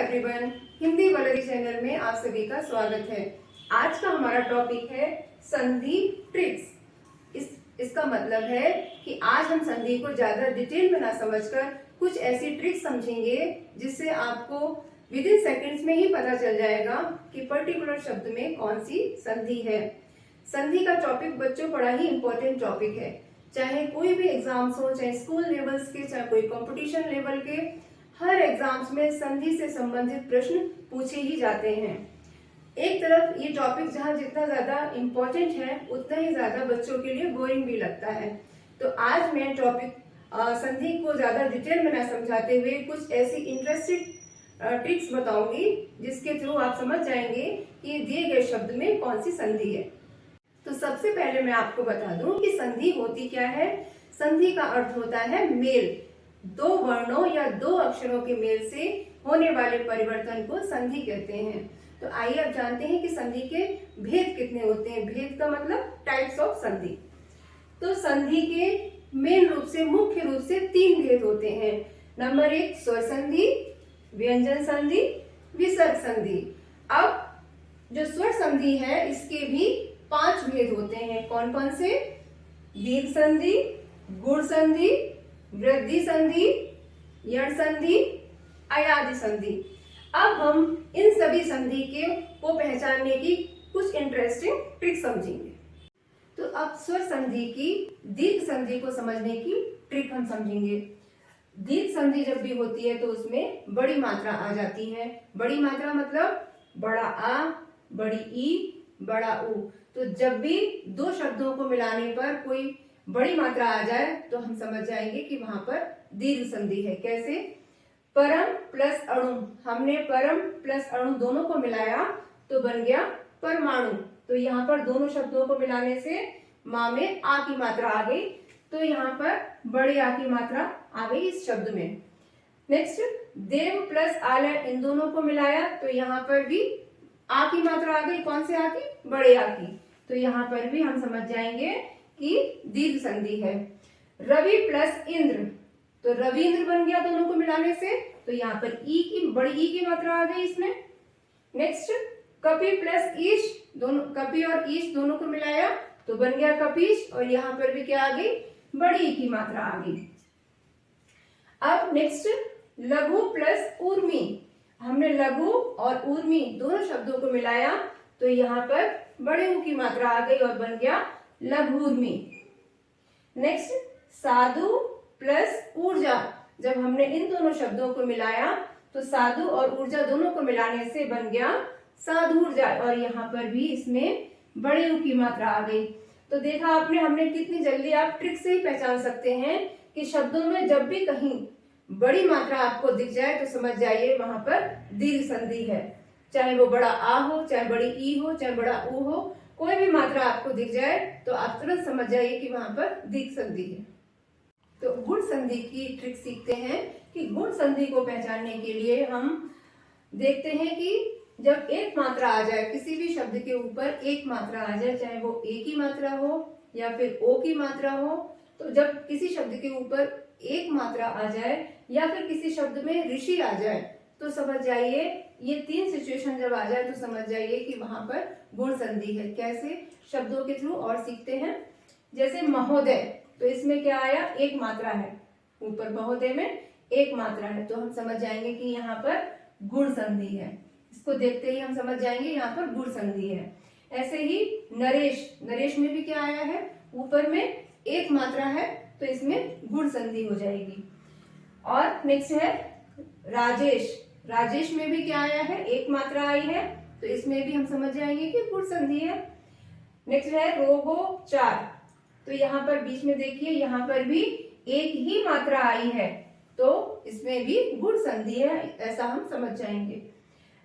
Everyone, Hindi वलरी channel में आप सभी का स्वागत है। आज का हमारा टॉपिक है संधि ट्रिक्स। इसका मतलब है कि आज हम संधि को ज्यादा डिटेल में ना समझकर कुछ ऐसी ट्रिक्स समझेंगे जिससे आपको विद इन सेकेंड्स में ही पता चल जाएगा कि पर्टिकुलर शब्द में कौन सी संधि है। संधि का टॉपिक बच्चों बड़ा ही इम्पोर्टेंट टॉपिक है। चाहे कोई भी एग्जाम्स हो, चाहे स्कूल लेवल्स के, चाहे कोई कंपटीशन लेवल के, हर एग्जाम्स में संधि से संबंधित प्रश्न पूछे ही जाते हैं। एक तरफ ये टॉपिक जहाँ जितना ज्यादा इम्पोर्टेंट है उतना ही ज्यादा बच्चों के लिए बोरिंग भी लगता है। तो आज मैं टॉपिक संधि को ज्यादा डिटेल में ना समझाते हुए कुछ ऐसी इंटरेस्टिंग ट्रिक्स बताऊंगी जिसके थ्रू आप समझ जाएंगे कि दिए गए शब्द में कौन सी संधि है। तो सबसे पहले मैं आपको बता दूं कि संधि होती क्या है। संधि का अर्थ होता है मेल। दो वर्णों या दो अक्षरों के मेल से होने वाले परिवर्तन को संधि कहते हैं। तो आइए अब जानते हैं कि संधि के भेद कितने होते हैं। भेद का मतलब टाइप्स ऑफ संधि। तो संधि के मेन रूप से, मुख्य रूप से 3 भेद होते हैं। नंबर 1 स्वर संधि, व्यंजन संधि, विसर्ग संधि। अब जो स्वर संधि है इसके भी 5 भेद होते हैं। कौन कौन से? दीर्घ संधि, गुण संधि, वृद्धि संधि, यण संधि, अयादि संधि। अब हम इन सभी संधि को पहचानने की कुछ इंटरेस्टिंग ट्रिक समझेंगे। तो अब स्वर संधि की दीर्घ संधि को समझने की ट्रिक हम समझेंगे। दीर्घ संधि जब भी होती है तो उसमें बड़ी मात्रा आ जाती है। बड़ी मात्रा मतलब बड़ा आ, बड़ी ई, बड़ा ऊ। तो जब भी दो शब्दों को मिलाने पर कोई बड़ी मात्रा आ जाए तो हम समझ जाएंगे कि वहां पर दीर्घ संधि है। कैसे? परम प्लस अणु। हमने परम प्लस अणु दोनों को मिलाया तो बन गया परमाणु। तो यहाँ पर दोनों शब्दों को मिलाने से माँ में आ की मात्रा आ गई, तो यहाँ पर बड़े आ की मात्रा आ गई इस शब्द में। नेक्स्ट, देव प्लस आलय, इन दोनों को मिलाया तो यहाँ पर भी आ की मात्रा आ गई। कौन से आ की? बड़े आ की। तो यहाँ पर भी हम समझ जाएंगे कि दीर्घ संधि है। रवि प्लस इंद्र, तो रविंद्र बन गया दोनों को मिलाने से, तो यहाँ पर ई की, बड़ी ई की मात्रा आ गई इसमें। नेक्स्ट, कपि प्लस ईश, दोनों कपि और ईश दोनों को मिलाया तो बन गया कपीश, और यहाँ पर भी क्या आ गई? बड़ी ई की मात्रा आ गई। अब नेक्स्ट, लघु प्लस ऊर्मी। हमने लघु और ऊर्मी दोनों शब्दों को मिलाया तो यहाँ पर बड़े ऊ की मात्रा आ गई और बन गया लघुर्मी। नेक्स्ट, साधु प्लस ऊर्जा। जब हमने इन दोनों शब्दों को मिलाया तो साधु और ऊर्जा दोनों को मिलाने से बन गया साधुर्जा, और यहाँ पर भी इसमें बड़े ऊ की मात्रा आ गई। तो देखा आपने, हमने कितनी जल्दी, आप ट्रिक से ही पहचान सकते हैं कि शब्दों में जब भी कहीं बड़ी मात्रा आपको दिख जाए तो समझ जाइए वहां पर दीर्घ संधि है। चाहे वो बड़ा आ हो, चाहे बड़ी ई हो, चाहे बड़ा ऊ हो, कोई भी मात्रा आपको दिख जाए तो आप तुरंत समझ जाइए कि वहां पर दीर्घ संधि है। तो गुण संधि की ट्रिक सीखते हैं कि गुण संधि को पहचानने के लिए हम देखते हैं कि जब एक मात्रा आ जाए, किसी भी शब्द के ऊपर एक मात्रा आ जाए, चाहे वो ए की मात्रा हो या फिर ओ की मात्रा हो, तो जब किसी शब्द के ऊपर एक मात्रा आ जाए या फिर किसी शब्द में ऋषि आ जाए तो समझ जाइए, ये 3 सिचुएशन जब आ जाए तो समझ जाइए कि वहां पर गुण संधि है। कैसे? शब्दों के थ्रू और सीखते हैं। जैसे महोदय, तो इसमें क्या आया? एक मात्रा है, ऊपर महोदय में एक मात्रा है, तो हम समझ जाएंगे कि यहाँ पर गुण संधि है। इसको देखते ही हम समझ जाएंगे यहाँ पर गुण संधि है। ऐसे ही नरेश, नरेश में भी क्या आया है? ऊपर में एक मात्रा है, तो इसमें गुण संधि हो जाएगी। और नेक्स्ट है राजेश, राजेश में भी क्या आया है? एक मात्रा आई है, तो इसमें भी हम समझ जाएंगे कि गुण संधि है। नेक्स्ट है रोगोचार, तो यहाँ पर बीच में देखिए, यहाँ पर भी एक ही मात्रा आई है, तो इसमें भी गुण संधि है, ऐसा हम समझ जाएंगे।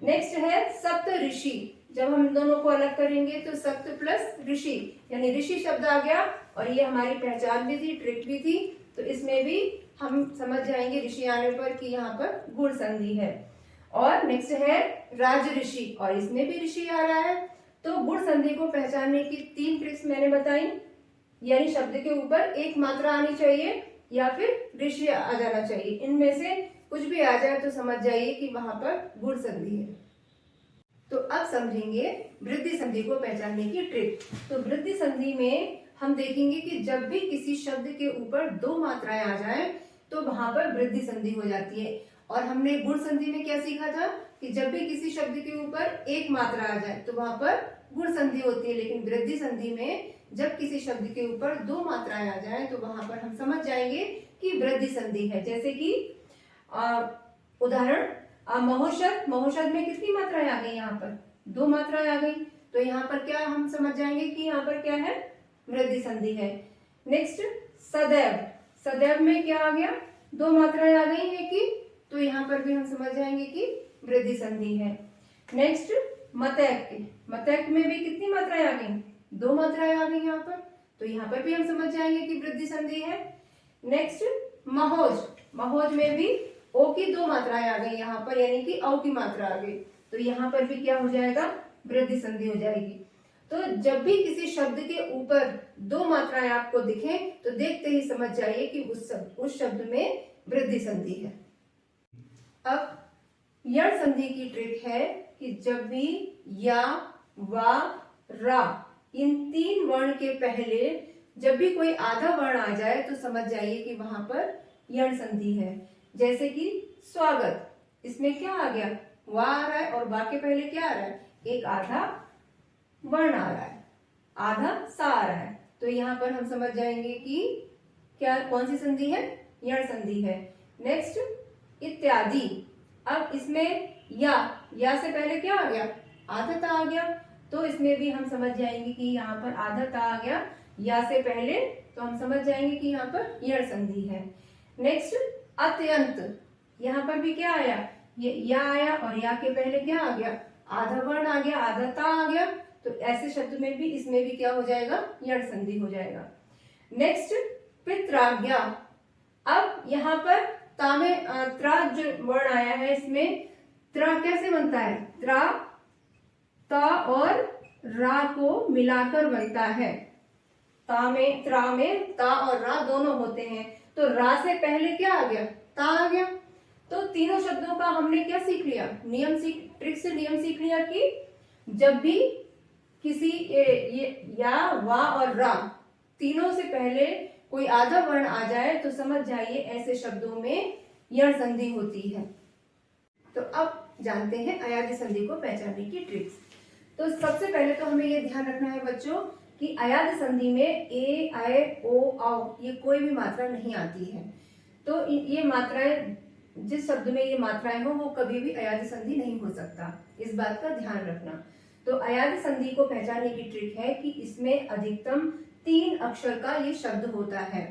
नेक्स्ट है सप्त ऋषि, जब हम दोनों को अलग करेंगे तो सप्त प्लस ऋषि, यानी ऋषि शब्द आ गया, और ये हमारी पहचान भी थी, ट्रिक भी थी, तो इसमें भी हम समझ जाएंगे ऋषि आने पर कि यहाँ पर गुण संधि है। और नेक्स्ट है राज ऋषि, और इसमें भी ऋषि आ रहा है। तो गुण संधि को पहचानने की 3 ट्रिक्स मैंने बताई, यानी शब्द के ऊपर एक मात्रा आनी चाहिए या फिर ऋषि आ जाना चाहिए। इनमें से कुछ भी आ जाए तो समझ जाइए कि वहां पर गुण संधि है। तो अब समझेंगे वृद्धि संधि को पहचानने की ट्रिक। तो वृद्धि संधि में हम देखेंगे कि जब भी किसी शब्द के ऊपर दो मात्राएं आ जाएं तो वहां पर वृद्धि संधि हो जाती है। और हमने गुण संधि में क्या सीखा था कि जब भी किसी शब्द के ऊपर एक मात्रा आ जाए तो वहां पर गुण संधि होती है। लेकिन वृद्धि संधि में जब किसी शब्द के ऊपर दो मात्राएं आ जाएं तो वहां पर हम समझ जाएंगे कि वृद्धि संधि है। जैसे कि उदाहरण महोषध, महोषध में कितनी मात्राएं आ गई, यहाँ पर दो मात्राएं आ गई, तो यहाँ पर क्या हम समझ जाएंगे कि यहाँ पर क्या है, वृद्धि संधि है। नेक्स्ट सदैव, सदैव में क्या आ गया, दो मात्राएं आ गई है कि, तो यहाँ पर भी हम समझ जाएंगे कि वृद्धि संधि है। नेक्स्ट मतैक, मतैक में भी कितनी मात्राएं आ गई, दो मात्राएं आ गई यहाँ पर, तो यहाँ पर भी हम समझ जाएंगे कि वृद्धि संधि है। नेक्स्ट महोज, महोज में भी ओ की दो मात्राएं आ गई यहाँ पर, यानी कि औ की मात्रा आ गई, तो यहाँ पर भी क्या हो जाएगा, वृद्धि संधि हो जाएगी। तो जब भी किसी शब्द के ऊपर दो मात्राएं आपको दिखें तो देखते ही समझ जाइए कि उस शब्द में वृद्धि संधि है। अब यण संधि की ट्रिक है कि जब भी या, वा, रा इन तीन वर्ण के पहले जब भी कोई आधा वर्ण आ जाए तो समझ जाइए कि वहां पर यण संधि है। जैसे कि स्वागत, इसमें क्या आ गया, वा आ रहा है और वा के पहले क्या आ रहा है, एक आधा वर्ण आ रहा है, आधा सा आ रहा है, तो यहाँ पर हम समझ जाएंगे कि क्या, कौन सी संधि है, यण संधि है। नेक्स्ट इत्यादि, अब इसमें या से पहले क्या आ गया, आधा ता आ गया, तो इसमें भी हम समझ जाएंगे कि यहाँ पर आधा ता आ गया या से पहले, तो हम समझ जाएंगे कि यहाँ पर यण संधि है। नेक्स्ट अत्यंत, यहाँ पर भी क्या आया, ये या आया और या के पहले क्या आ गया, आधा वर्ण आ गया, आधा ता आ गया, तो ऐसे शब्द में भी इसमें भी क्या हो जाएगा, यण संधि हो जाएगा। नेक्स्ट पित्राज्ञा, अब यहाँ पर ता में त्रा जो वर्ण आया है, इसमें त्रा कैसे बनता है, त्रा ता और रा को मिलाकर बनता है। ता में, त्रा में ता और रा दोनों होते हैं, तो रा से पहले क्या आ गया, ता आ गया। तो तीनों शब्दों का हमने क्या सीख लिया, नियम सीख, ट्रिक से नियम सीख लिया कि जब भी किसी ये या, वा और रा तीनों से पहले कोई आधा वर्ण आ जाए तो समझ जाइए ऐसे शब्दों में यण संधि होती है। तो अब जानते हैं अयादि संधि को पहचानने की ट्रिक्स। तो सबसे पहले तो हमें ये ध्यान रखना है बच्चों कि अयादि संधि में ए, ऐ, ओ, औ ये कोई भी मात्रा नहीं आती है। तो ये मात्राएं, जिस शब्द में ये मात्राएं हो वो कभी भी अयादि संधि नहीं हो सकता, इस बात का ध्यान रखना। तो अयादि संधि को पहचानने की ट्रिक है कि इसमें अधिकतम 3 अक्षर का ये शब्द होता है।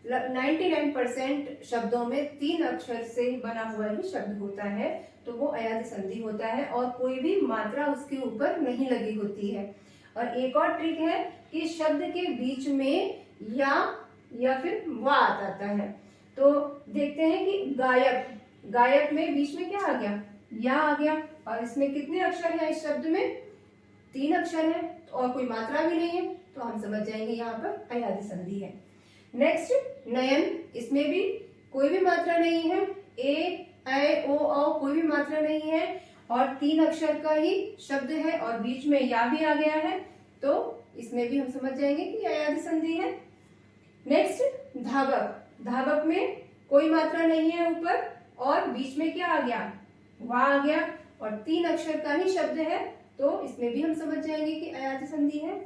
99% शब्दों में 3 अक्षर से बना हुआ ही शब्द होता है, तो वो अयादि संधि होता है और कोई भी मात्रा उसके ऊपर नहीं लगी होती है। और एक और ट्रिक है कि शब्द के बीच में या फिर वा आ जाता है। तो देखते हैं कि गायक, गायक में बीच में क्या आ गया, या आ गया, और इसमें कितने अक्षर हैं, इस शब्द में 3 अक्षर है और कोई मात्रा भी नहीं है, तो हम समझ जाएंगे यहाँ पर अयादि संधि है। नेक्स्ट नयन, इसमें भी कोई भी मात्रा नहीं है, ए, ऐ, ओ, औ कोई भी मात्रा नहीं है और 3 अक्षर का ही शब्द है और बीच में या भी आ गया है, तो इसमें भी हम समझ जाएंगे कि अयादि संधि है। नेक्स्ट धावक, धावक में कोई मात्रा नहीं है ऊपर और बीच में क्या आ गया, वा आ गया और 3 अक्षर का ही शब्द है, तो इसमें भी हम समझ जाएंगे कि अयादि संधि है।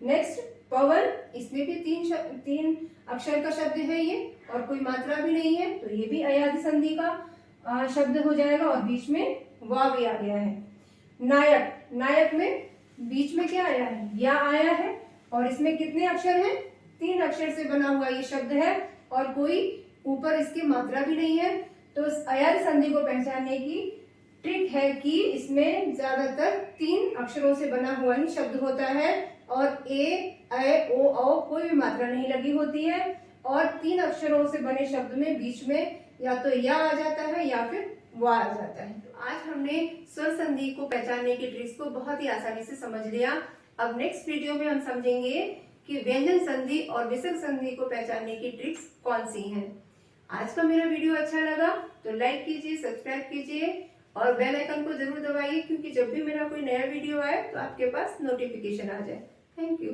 नेक्स्ट पवन, इसमें भी 3 अक्षर का शब्द है ये और कोई मात्रा भी नहीं है, तो ये भी अयादि संधि का शब्द हो जाएगा और बीच में वा भी आ गया है। नायक, नायक में बीच में क्या आया है, या आया है और इसमें कितने अक्षर हैं, 3 अक्षर से बना हुआ ये शब्द है और कोई ऊपर इसकी मात्रा भी नहीं है। तो अयादि संधि को पहचानने की ट्रिक है कि इसमें ज्यादातर 3 अक्षरों से बना हुआ ही शब्द होता है और ए, ऐ, ओ, औ कोई भी मात्रा नहीं लगी होती है और 3 अक्षरों से बने शब्द में बीच में या तो या आ जाता है या फिर वा आ जाता है। तो आज हमने स्वर संधि को पहचानने की ट्रिक्स को बहुत ही आसानी से समझ लिया। अब नेक्स्ट वीडियो में हम समझेंगे कि व्यंजन संधि और विसर्ग संधि को पहचानने की ट्रिक्स कौन सी हैं। आज का मेरा वीडियो अच्छा लगा तो लाइक कीजिए, सब्सक्राइब कीजिए और बेल आइकन को जरूर दबाइए, क्योंकि जब भी मेरा कोई नया वीडियो आए तो आपके पास नोटिफिकेशन आ जाए। Thank you.